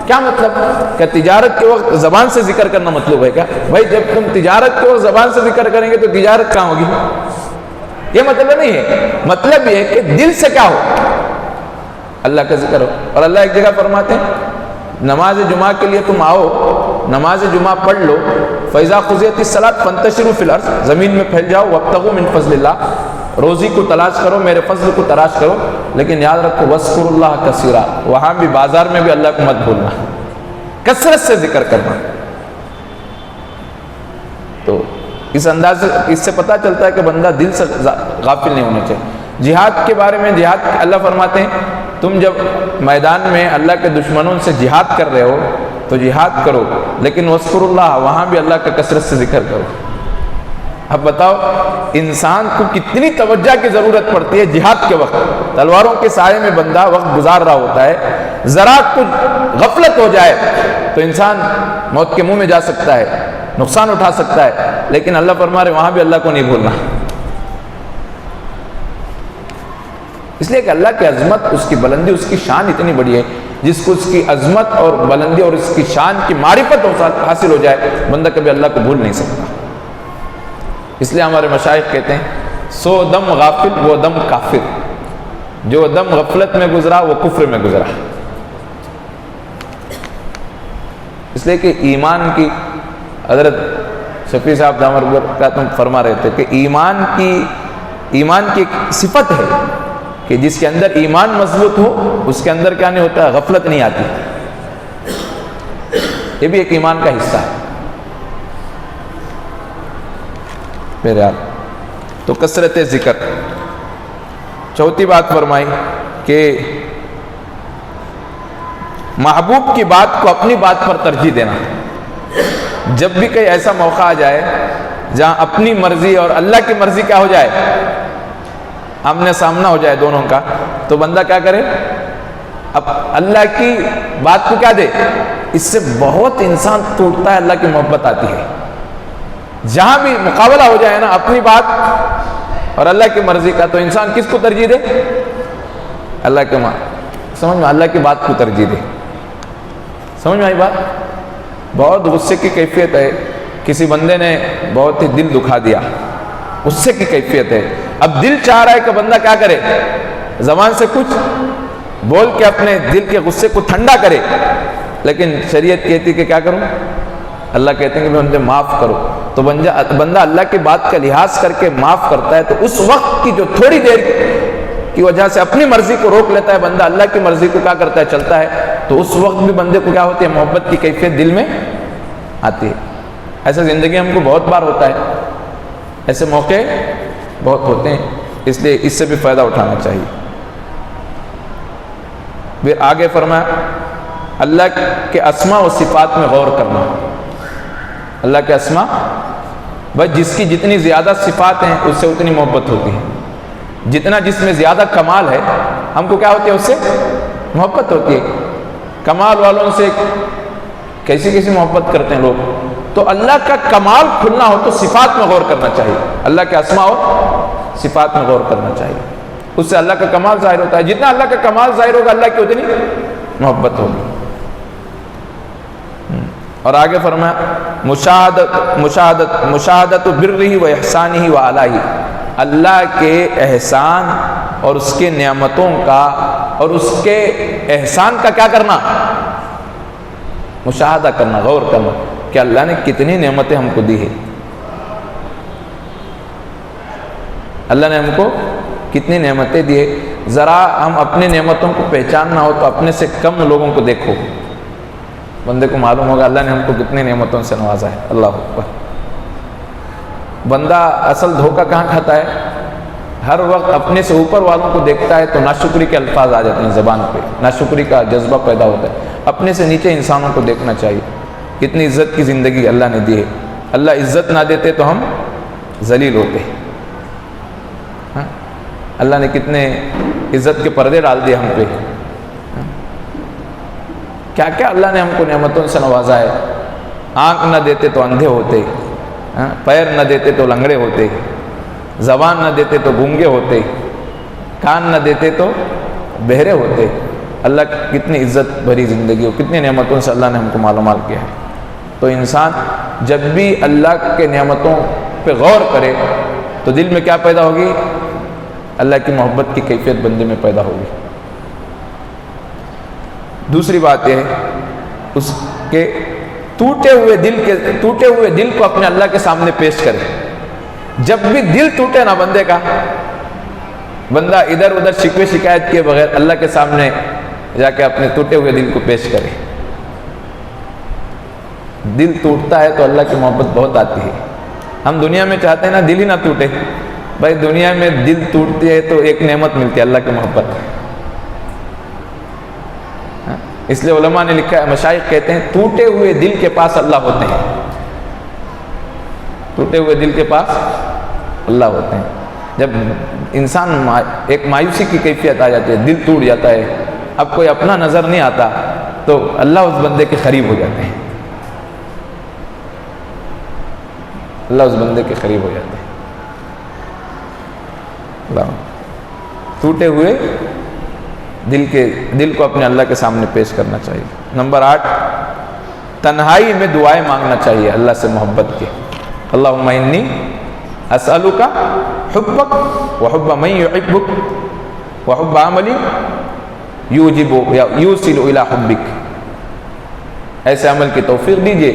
کیا مطلب؟ کہ تجارت کے وقت زبان سے ذکر کرنا مطلوب ہے کیا؟ بھائی جب تم تجارت کے وقت زبان سے ذکر کریں گے تو تجارت کہاں ہوگی؟ یہ مطلب نہیں ہے، مطلب یہ ہے کہ دل سے کیا ہو؟ اللہ کا ذکر ہو۔ اور اللہ ایک جگہ فرماتے ہیں نماز جمعہ کے لیے تم آؤ، نماز جمعہ پڑھ لو، فَإِذَا قُضِيَتِ الصَّلَاةُ فَانتَشِرُوا فِي الْأَرْضِ، زمین میں پھیل جاؤ، وَابْتَغُوا مِن فَضْلِ اللَّهِ، روزی کو تلاش کرو، میرے فضل کو تلاش کرو، لیکن یاد رکھو وَاذْكُرُوا اللَّهَ كَثِيرًا، وہاں بھی بازار میں بھی اللہ کو مت بھولنا، کثرت سے ذکر کرنا۔ تو اس انداز سے اس سے پتہ چلتا ہے کہ بندہ دل سے غافل نہیں ہونا چاہیے۔ جہاد کے بارے میں، جہاد اللہ فرماتے ہیں تم جب میدان میں اللہ کے دشمنوں سے جہاد کر رہے ہو تو جہاد کرو، لیکن وَاذْكُرُوا اللَّهَ، وہاں بھی اللہ کا کثرت سے ذکر کرو۔ اب بتاؤ انسان کو کتنی توجہ کی ضرورت پڑتی ہے جہاد کے وقت، تلواروں کے سائے میں بندہ وقت گزار رہا ہوتا ہے، ذرا کچھ غفلت ہو جائے تو انسان موت کے منہ میں جا سکتا ہے، نقصان اٹھا سکتا ہے، لیکن اللہ فرما رہے وہاں بھی اللہ کو نہیں بھولنا۔ اس لیے کہ اللہ کی عظمت، اس کی بلندی، اس کی شان اتنی بڑی ہے، جس کو اس کی عظمت اور بلندی اور اس کی شان کی معرفت حاصل ہو جائے بندہ کبھی اللہ کو بھول نہیں سکتا۔ اس لیے ہمارے مشائخ کہتے ہیں 100 دم غافل وہ دم کافر، جو دم غفلت میں گزرا وہ کفر میں گزرا۔ اس لیے کہ ایمان کی، حضرت شفیع صاحب دامر برکاتہم فرما رہے تھے کہ ایمان کی ایک صفت ہے کہ جس کے اندر ایمان مضبوط ہو اس کے اندر کیا نہیں ہوتا؟ غفلت نہیں آتی۔ یہ بھی ایک ایمان کا حصہ ہے میرے آپ۔ تو کثرت ذکر۔ چوتھی بات فرمائی کہ محبوب کی بات کو اپنی بات پر ترجیح دینا۔ جب بھی کوئی ایسا موقع آ جائے جہاں اپنی مرضی اور اللہ کی مرضی کیا ہو جائے، آمنے سامنا ہو جائے دونوں کا، تو بندہ کیا کرے، اب اللہ کی بات کو کیا دے۔ اس سے بہت انسان ٹوٹتا ہے، اللہ کی محبت آتی ہے۔ جہاں بھی مقابلہ ہو جائے نا اپنی بات اور اللہ کی مرضی کا، تو انسان کس کو ترجیح دے، اللہ کے سمجھ میں، اللہ کی بات کو ترجیح دے۔ سمجھ میں آئی بات؟ بہت غصے کی کیفیت ہے، کسی بندے نے بہت ہی دل دکھا دیا، غصے کی کیفیت ہے۔ اب دل چاہ رہا ہے کہ بندہ کیا کرے، زبان سے کچھ بول کے اپنے دل کے غصے کو ٹھنڈا کرے، لیکن شریعت کہتی کہ کیا کروں، اللہ کہتے ہیں کہ بندے معاف کرو، تو بندہ اللہ کی بات کا لحاظ کر کے معاف کرتا ہے، تو اس وقت کی جو تھوڑی دیر کی وجہ سے اپنی مرضی کو روک لیتا ہے بندہ، اللہ کی مرضی کو کیا کرتا ہے، چلتا ہے، تو اس وقت بھی بندے کو کیا ہوتی ہے، محبت کی کیفیت دل میں آتی ہے۔ ایسا زندگی ہم کو بہت بار ہوتا ہے، ایسے موقع بہت ہوتے ہیں، اس لیے اس سے بھی فائدہ اٹھانا چاہیے۔ پھر آگے فرمایا اللہ کے اسماء و صفات میں غور کرنا۔ اللہ کے اسماء، بس جس کی جتنی زیادہ صفات ہیں اس سے اتنی محبت ہوتی ہے، جتنا جس میں زیادہ کمال ہے ہم کو کیا ہوتی ہے، اس سے محبت ہوتی ہے۔ کمال والوں سے کیسی محبت کرتے ہیں لوگ، تو اللہ کا کمال کھلنا ہو تو صفات میں غور کرنا چاہیے، اللہ کے اسماء اور صفات میں غور کرنا چاہیے، اس سے اللہ کا کمال ظاہر ہوتا ہے۔ جتنا اللہ کا کمال ظاہر ہوگا اللہ کی اتنی محبت ہوگی۔ اور آگے فرمایا مشاہدت برہ و احسانہ و آلائہ، اللہ کے احسان اور اس کے نعمتوں کا اور اس کے احسان کا کیا کرنا، مشاہدہ کرنا، غور کرنا کہ اللہ نے کتنی نعمتیں ہم کو دی ہے، اللہ نے ہم کو کتنی نعمتیں دی ہے۔ ذرا ہم اپنے نعمتوں کو پہچاننا ہو تو اپنے سے کم لوگوں کو دیکھو، بندے کو معلوم ہوگا اللہ نے ہم کو کتنی نعمتوں سے نوازا ہے۔ اللہ اکبر۔ بندہ اصل دھوکہ کہاں کھاتا ہے، ہر وقت اپنے سے اوپر والوں کو دیکھتا ہے تو ناشکری کے الفاظ آ جاتے ہیں زبان پہ، ناشکری کا جذبہ پیدا ہوتا ہے۔ اپنے سے نیچے انسانوں کو دیکھنا چاہیے، کتنی عزت کی زندگی اللہ نے دی ہے، اللہ عزت نہ دیتے تو ہم ذلیل ہوتے، اللہ نے کتنے عزت کے پردے ڈال دیے ہم پہ، کیا کیا اللہ نے ہم کو نعمتوں سے نوازا ہے۔ آنکھ نہ دیتے تو اندھے ہوتے، پیر نہ دیتے تو لنگڑے ہوتے، زبان نہ دیتے تو گونگے ہوتے، کان نہ دیتے تو بہرے ہوتے۔ اللہ کی کتنی عزت بھری زندگی ہو، کتنی نعمتوں سے اللہ نے ہم کو معلومات کیا ہے۔ تو انسان جب بھی اللہ کے نعمتوں پہ غور کرے تو دل میں کیا پیدا ہوگی، اللہ کی محبت کی کیفیت بندے میں پیدا ہوگی۔ دوسری بات یہ ہے اس کے ٹوٹے ہوئے دل کو اپنے اللہ کے سامنے پیش کرے۔ جب بھی دل ٹوٹے نا بندے کا، بندہ ادھر ادھر شکوے شکایت کیے بغیر اللہ کے سامنے جا کے اپنے ٹوٹے ہوئے دل کو پیش کرے۔ دل ٹوٹتا ہے تو اللہ کی محبت بہت آتی ہے۔ ہم دنیا میں چاہتے ہیں نا دل ہی نہ ٹوٹے، بھائی دنیا میں دل ٹوٹتی ہے تو ایک نعمت ملتی ہے، اللہ کی محبت۔ اس لیے علماء نے لکھا ہے، مشائخ کہتے ہیں ٹوٹے ہوئے دل کے پاس اللہ ہوتے ہیں، ٹوٹے ہوئے دل کے پاس اللہ ہوتے ہیں۔ جب انسان ایک مایوسی کی کیفیت آ جاتی ہے، دل ٹوٹ جاتا ہے، اب کوئی اپنا نظر نہیں آتا، تو اللہ اس بندے کے قریب ہو جاتے ہیں، اللہ اس بندے کے قریب ہو جاتے ہیں۔ اللہ ٹوٹے ہوئے دل کو اپنے اللہ کے سامنے پیش کرنا چاہیے۔ نمبر 8، تنہائی میں دعائیں مانگنا چاہیے اللہ سے محبت کے۔ اللہم انی اسألک حبک وحب من یحبک وحب عمل یوجب یا یوصل الی حبک، ایسے عمل کی توفیق دیجیے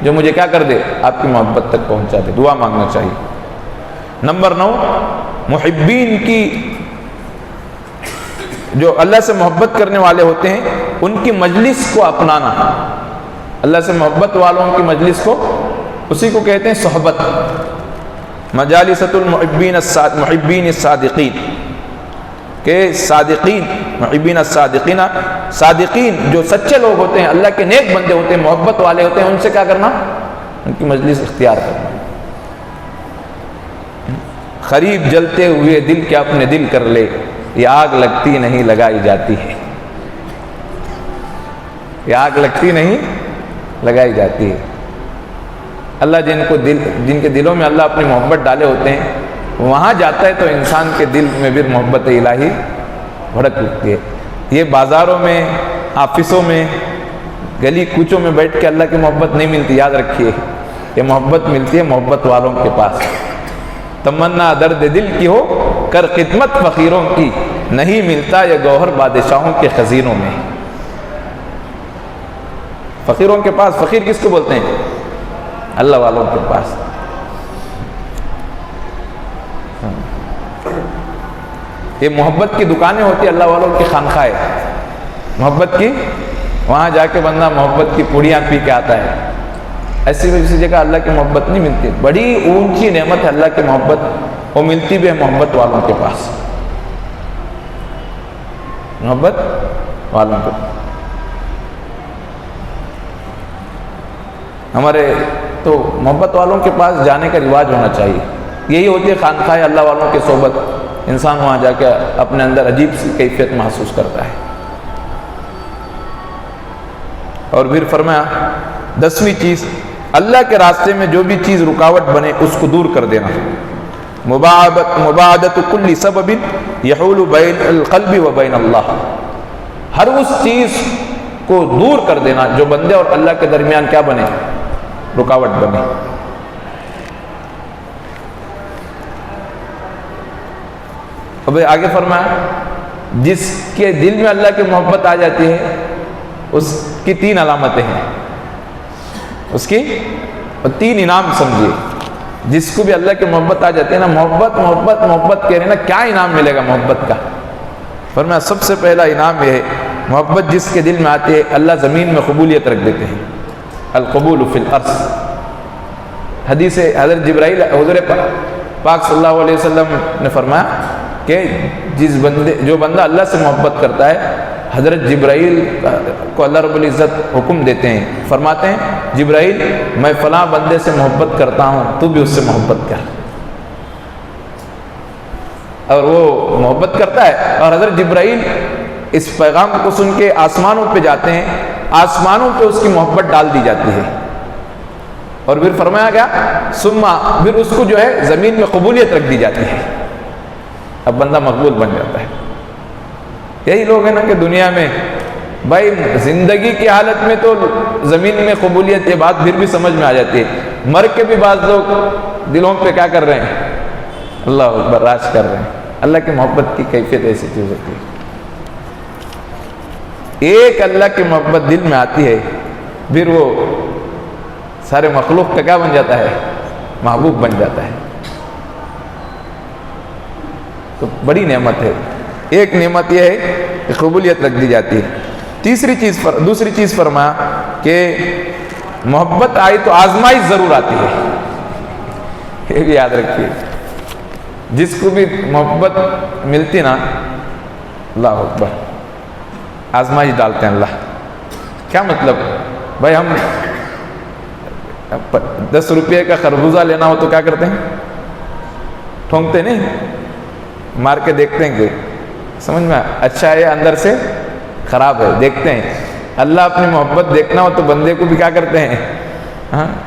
جو مجھے کیا کر دے، آپ کی محبت تک پہنچا دے۔ دعا مانگنا چاہیے۔ نمبر 9، محبین کی، جو اللہ سے محبت کرنے والے ہوتے ہیں ان کی مجلس کو اپنانا۔ اللہ سے محبت والوں کی مجلس کو، اسی کو کہتے ہیں صحبت، مجالست المحبین الصادقین، کہ صادقین، محبین الصادقین، صادقین جو سچے لوگ ہوتے ہیں، اللہ کے نیک بندے ہوتے ہیں، محبت والے ہوتے ہیں، ان سے کیا کرنا، ان کی مجلس اختیار کرنا۔ قریب جلتے ہوئے دل کے اپنے دل کر لے، یہ آگ لگتی نہیں لگائی جاتی ہے، یہ آگ لگتی نہیں لگائی جاتی ہے۔ اللہ جن کے دلوں میں اللہ اپنی محبت ڈالے ہوتے ہیں، وہاں جاتا ہے تو انسان کے دل میں بھی محبت الہی بھڑک اٹھتی ہے۔ یہ بازاروں میں، آفسوں میں، گلی کوچوں میں بیٹھ کے اللہ کی محبت نہیں ملتی، یاد رکھیے، یہ محبت ملتی ہے محبت والوں کے پاس۔ تمنا درد دل کی ہو کر خدمت فقیروں کی، نہیں ملتا یہ گوہر بادشاہوں کے خزینوں میں۔ فقیروں کے پاس، فقیر کس کو بولتے ہیں؟ اللہ والوں کے پاس۔ یہ محبت کی دکانیں ہوتی ہیں، اللہ والوں کی خانقاہیں، محبت کی، وہاں جا کے بندہ محبت کی پوڑیاں پی کے آتا ہے۔ ایسی ویسی جگہ اللہ کی محبت نہیں ملتی، بڑی اونچی نعمت ہے اللہ کی محبت، وہ ملتی بھی ہے محبت والوں کے پاس، محبت والوں کے پاس۔ ہمارے تو محبت والوں کے پاس جانے کا رواج ہونا چاہیے، یہی ہوتی ہے خانقاہ اللہ والوں کی صحبت، انسان وہاں جا کے اپنے اندر عجیب سی کیفیت محسوس کرتا ہے۔ اور پھر فرمایا 10ویں چیز، اللہ کے راستے میں جو بھی چیز رکاوٹ بنے اس کو دور کر دینا۔ مباعدت کل سبب یحول بین القلب و بین اللہ، ہر اس چیز کو دور کر دینا جو بندے اور اللہ کے درمیان کیا بنے، رکاوٹ بنے۔ اب آگے فرمایا جس کے دل میں اللہ کی محبت آ جاتی ہے اس کی 3 علامتیں ہیں، اس کی 3 انعام سمجھیے۔ جس کو بھی اللہ کی محبت آ جاتی ہے نا، محبت محبت محبت کہہ رہے ہیں نا، کیا انعام ملے گا محبت کا؟ فرمایا سب سے پہلا انعام یہ ہے، محبت جس کے دل میں آتی ہے اللہ زمین میں قبولیت رکھ دیتے ہیں، القبول فی الارض۔ حدیث حضرت جبرائیل حضور پاک صلی اللہ علیہ وسلم نے فرمایا کہ جو بندہ اللہ سے محبت کرتا ہے، حضرت جبرائیل کو اللہ رب العزت حکم دیتے ہیں، فرماتے ہیں جبرائیل میں فلاں بندے سے محبت کرتا ہوں، تو بھی اس سے محبت کر۔ اور وہ محبت کرتا ہے، اور حضرت جبرائیل اس پیغام کو سن کے آسمانوں پہ جاتے ہیں، آسمانوں پہ اس کی محبت ڈال دی جاتی ہے۔ اور پھر فرمایا گیا پھر اس کو جو ہے زمین میں قبولیت رکھ دی جاتی ہے، اب بندہ مقبول بن جاتا ہے۔ یہی لوگ ہیں نا کہ دنیا میں بھائی زندگی کی حالت میں تو زمین میں قبولیت، یہ بات پھر بھی سمجھ میں آ جاتی ہے، مر کے بھی بعض لوگ دلوں پہ کیا کر رہے ہیں، اللہ اکبر، راج کر رہے ہیں۔ اللہ کی محبت کی کیفیت ایسی چیز ہوتی ہے، ایک اللہ کی محبت دل میں آتی ہے، پھر وہ سارے مخلوق کا کیا بن جاتا ہے، محبوب بن جاتا ہے۔ تو بڑی نعمت ہے۔ ایک نعمت یہ ہے کہ قبولیت رکھ دی جاتی ہے۔ دوسری چیز فرمایا کہ محبت آئی تو آزمائش ضرور آتی ہے، یہ بھی یاد رکھیے۔ جس کو بھی محبت ملتی نا، اللہ اکبر، آزمائش ڈالتے ہیں اللہ۔ کیا مطلب؟ بھائی ہم 10 روپے کا خربوزہ لینا ہو تو کیا کرتے ہیں، ٹھونکتے نہیں، مار کے دیکھتے ہیں کہ سمجھ میں اچھا ہے اندر سے خراب ہے، دیکھتے ہیں۔ اللہ اپنی محبت دیکھنا ہو تو بندے کو بھی کیا کرتے ہیں،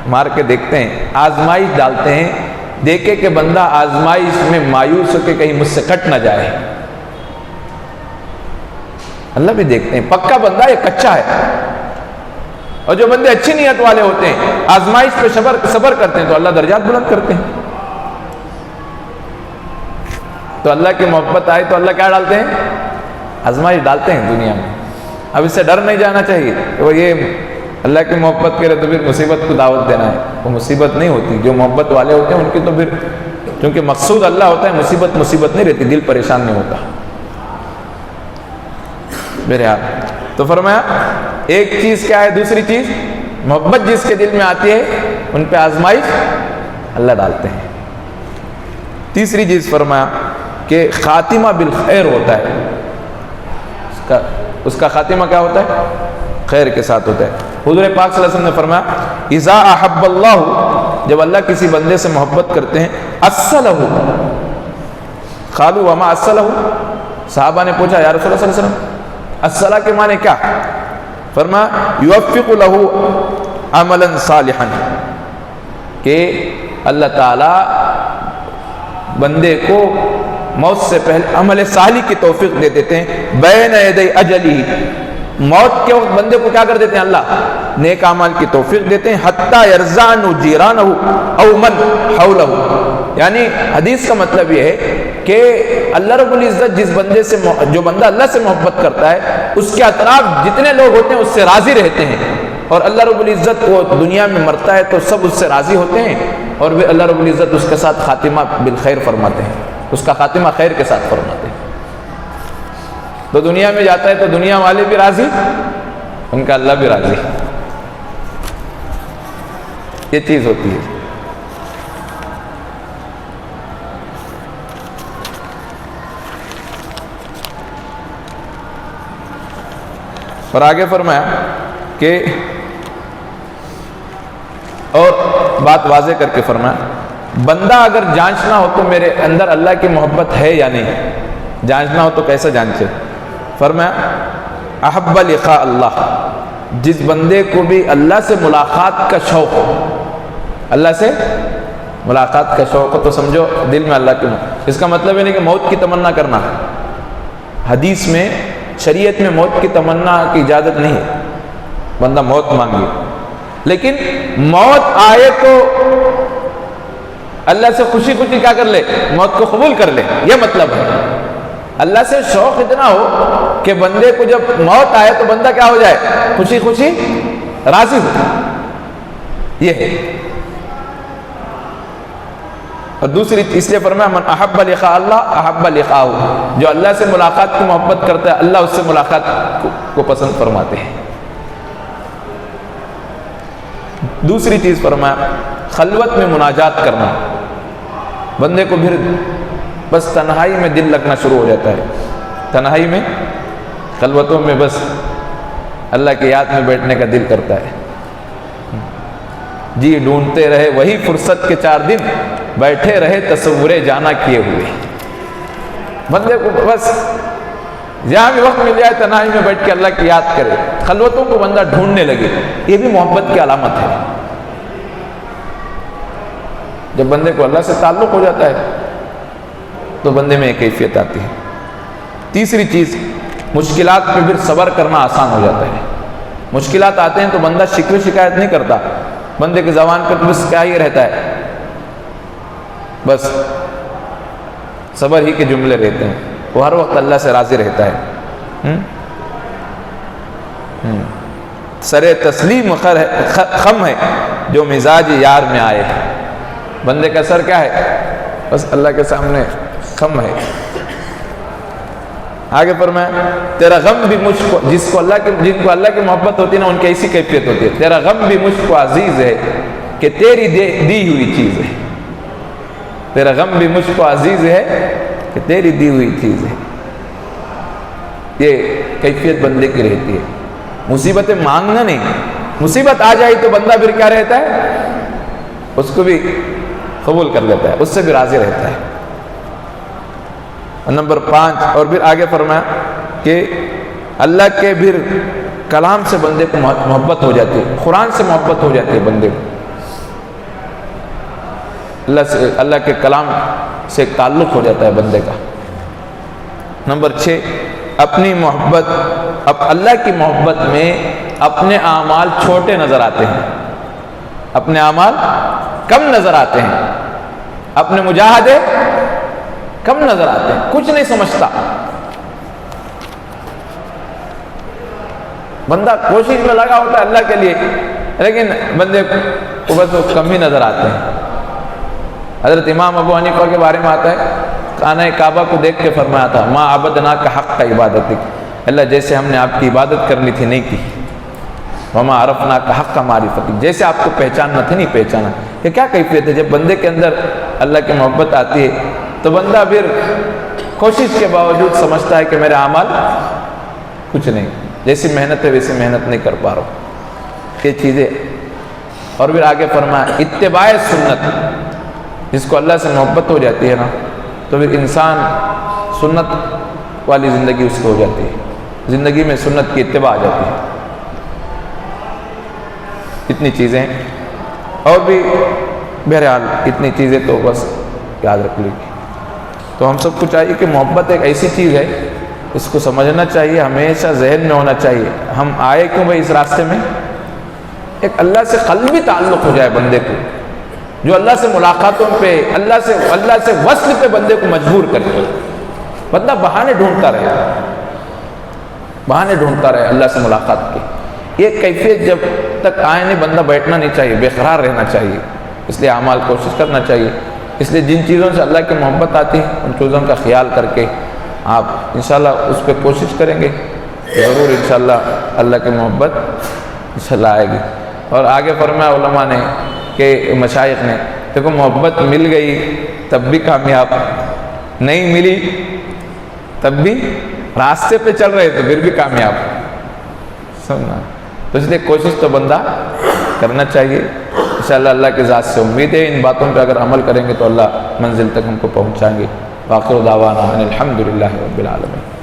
مار کے دیکھتے ہیں، آزمائش ڈالتے ہیں، دیکھے کہ بندہ آزمائش میں مایوس ہو کے کہیں مجھ سے کٹ نہ جائے۔ اللہ بھی دیکھتے ہیں، پکا بندہ یہ کچا ہے۔ اور جو بندے اچھی نیت والے ہوتے ہیں، آزمائش پہ صبر کرتے ہیں تو اللہ درجات بلند کرتے ہیں۔ تو اللہ کی محبت آئی تو اللہ کیا ڈالتے ہیں، آزمائش ڈالتے ہیں دنیا میں۔ اب اس سے ڈر نہیں جانا چاہیے کہ وہ یہ اللہ کی محبت کرے تو پھر مصیبت کو دعوت دینا ہے، وہ مصیبت نہیں ہوتی۔ جو محبت والے ہوتے ہیں ان کی تو پھر چونکہ مقصود اللہ ہوتا ہے، مصیبت نہیں رہتی، دل پریشان نہیں ہوتا میرے ہاتھ۔ تو فرمایا ایک چیز کیا ہے، دوسری چیز محبت جس کے دل میں آتی ہے ان پہ آزمائش اللہ ڈالتے ہیں۔ تیسری چیز فرمایا کہ خاتمہ بالخیر ہوتا ہے، اس کا خاتمہ کیا ہوتا ہے، خیر کے ساتھ ہوتا ہے۔ حضور پاک صلی اللہ علیہ وسلم نے فرمایا اذا احب اللہ، جب اللہ کسی بندے سے محبت کرتے ہیں، اصلہ، قالوا وما الصلاة، صحابہ نے پوچھا یا رسول اللہ صلی اللہ علیہ وسلم الصلاة کے معنی کیا؟ فرمایا یوفق له عملا صالحا، کہ اللہ تعالیٰ بندے کو موت سے پہلے عمل صالح کی توفیق دے دیتے ہیں، بین یدی اجلہ، موت کے وقت بندے کو کیا کر دیتے ہیں؟ اللہ نیک اعمال کی توفیق دیتے ہیں، حتی یرزان جیرانہ او من حولہ، یعنی حدیث کا مطلب یہ ہے کہ اللہ رب العزت جس بندے سے جو بندہ اللہ سے محبت کرتا ہے اس کے اطراف جتنے لوگ ہوتے ہیں اس سے راضی رہتے ہیں، اور اللہ رب العزت وہ دنیا میں مرتا ہے تو سب اس سے راضی ہوتے ہیں، اور بھی اللہ رب العزت اس کے ساتھ خاتمہ بالخیر فرماتے ہیں، اس کا خاتمہ خیر کے ساتھ فرماتے ہیں۔ تو دنیا میں جاتا ہے تو دنیا والے بھی راضی، ان کا اللہ بھی راضی، یہ چیز ہوتی ہے۔ اور آگے فرمایا کہ اور بات واضح کر کے فرمایا بندہ اگر جانچنا ہو تو میرے اندر اللہ کی محبت ہے یا نہیں، جانچنا ہو تو کیسا جانچے؟ فرمایا احب لقاء اللہ، جس بندے کو بھی اللہ سے ملاقات کا شوق ہو، اللہ سے ملاقات کا شوق ہو تو سمجھو دل میں اللہ کی محبت، اس کا مطلب یہ نہیں کہ موت کی تمنا کرنا، حدیث میں شریعت میں موت کی تمنا کی اجازت نہیں ہے، بندہ موت مانگے، لیکن موت آئے تو اللہ سے خوشی خوشی کیا کر لے؟ موت کو قبول کر لے، یہ مطلب ہے۔ اللہ سے شوق اتنا ہو کہ بندے کو جب موت آئے تو بندہ کیا ہو جائے؟ خوشی خوشی راضی ہو، یہ ہے۔ اور دوسری اس لیے فرمایا من احب لقاء اللہ احب لقاءہ، جو اللہ سے ملاقات کی محبت کرتا ہے اللہ اس سے ملاقات کو پسند فرماتے ہیں۔ دوسری چیز فرمایا خلوت میں مناجات کرنا، بندے کو پھر بس تنہائی میں دل لگنا شروع ہو جاتا ہے، تنہائی میں خلوتوں میں بس اللہ کی یاد میں بیٹھنے کا دل کرتا ہے، جی ڈھونڈتے رہے وہی فرصت کے 4 دن، بیٹھے رہے تصور جانا کیے ہوئے، بندے کو بس جہاں بھی وقت مل جائے تنہائی میں بیٹھ کے اللہ کی یاد کرے، خلوتوں کو بندہ ڈھونڈنے لگے، یہ بھی محبت کی علامت ہے۔ جب بندے کو اللہ سے تعلق ہو جاتا ہے تو بندے میں ایک کیفیت آتی ہے۔ تیسری چیز مشکلات پہ پھر صبر کرنا آسان ہو جاتا ہے، مشکلات آتے ہیں تو بندہ شکوے شکایت نہیں کرتا، بندے کی زبان پر بس کیا ہی رہتا ہے؟ بس صبر ہی کے جملے رہتے ہیں، وہ ہر وقت اللہ سے راضی رہتا ہے۔ سر تسلیم خم ہے جو مزاج یار میں آئے، بندے کا سر کیا ہے؟ بس اللہ کے سامنے خم ہے۔ آگے فرمایا تیرا غم بھی مجھ کو، جن کو اللہ کی محبت ہوتی ہے نا ان کی ایسی کیفیت ہوتی ہے، تیرا غم بھی مجھ کو عزیز ہے کہ تیری دی ہوئی چیز ہے، تیرا غم بھی مجھ کو عزیز ہے کہ تیری دی ہوئی چیز ہے، یہ کیفیت بندے کی رہتی ہے۔ مصیبتیں مانگنا نہیں، مصیبت آ جائے تو بندہ پھر کیا رہتا ہے؟ اس کو بھی قبول کر لیتا ہے، اس سے بھی راضی رہتا ہے۔ نمبر 5 اور پھر آگے فرمایا کہ اللہ کے پھر کلام سے بندے کو محبت ہو جاتی ہے، قرآن سے محبت ہو جاتی ہے بندے کو، اللہ کے کلام سے ایک تعلق ہو جاتا ہے بندے کا۔ نمبر 6 اپنی محبت، اب اللہ کی محبت میں اپنے اعمال چھوٹے نظر آتے ہیں، اپنے اعمال کم نظر آتے ہیں، اپنے مجاہدے کم نظر آتے ہیں، کچھ نہیں سمجھتا بندہ، کوشش میں لگا ہوتا ہے اللہ کے لیے، لیکن بندے کو بس وہ کم ہی نظر آتے ہیں۔ حضرت امام ابو حنیفہ کے بارے میں آتا ہے خانہ کعبہ کو دیکھ کے فرمایا تھا ما عبدناک حق عبادتک، اللہ جیسے ہم نے آپ کی عبادت کرنی تھی نہیں کی، وما عرفناک حق معرفتک، جیسے آپ کو پہچاننا تھا نہیں پہچانا۔ یہ کیا کیفیت ہے؟ جب بندے کے اندر اللہ کی محبت آتی ہے تو بندہ پھر کوشش کے باوجود سمجھتا ہے کہ میرے اعمال کچھ نہیں، جیسی محنت ہے ویسی محنت نہیں کر پا رہا ہوں، یہ چیزیں۔ اور پھر آگے فرمایا اتباع سنت، جس کو اللہ سے محبت ہو جاتی ہے نا تو پھر انسان سنت والی زندگی اس کو ہو جاتی ہے، زندگی میں سنت کی اتباع آ جاتی ہے۔ اتنی چیزیں اور بھی، بہرحال اتنی چیزیں تو بس یاد رکھ لیجیے۔ تو ہم سب کو چاہیے کہ محبت ایک ایسی چیز ہے، اس کو سمجھنا چاہیے، ہمیشہ ذہن میں ہونا چاہیے ہم آئے کیوں بھائی اس راستے میں۔ ایک اللہ سے قلبی تعلق ہو جائے بندے کو، جو اللہ سے ملاقاتوں پہ، اللہ سے وصل پہ بندے کو مجبور کرے۔ بندہ بہانے ڈھونڈتا رہے اللہ سے ملاقات کے۔ یہ کیفیت جب تک آئے نہیں، بندہ بیٹھنا نہیں چاہیے، بے قرار رہنا چاہیے۔ اس لیے اعمال کوشش کرنا چاہیے۔ اس لیے جن چیزوں سے اللہ کی محبت آتی ہے ان چیزوں کا خیال کر کے آپ انشاءاللہ اس پہ کوشش کریں گے، ضرور انشاءاللہ اللہ کی محبت انشاءاللہ آئے گی۔ اور آگے فرمایا علماء نے کہ مشائخ نے، دیکھو محبت مل گئی تب بھی کامیاب، نہیں ملی تب بھی راستے پہ چل رہے تو پھر بھی کامیاب، سمجھنا۔ تو اس لیے کوشش تو بندہ کرنا چاہیے۔ انشاءاللہ اللہ کی ذات سے امید ہے ان باتوں پہ اگر عمل کریں گے تو اللہ منزل تک ہم کو پہنچائیں گے۔ وآخر دعوانا ان الحمد للہ رب العالمین۔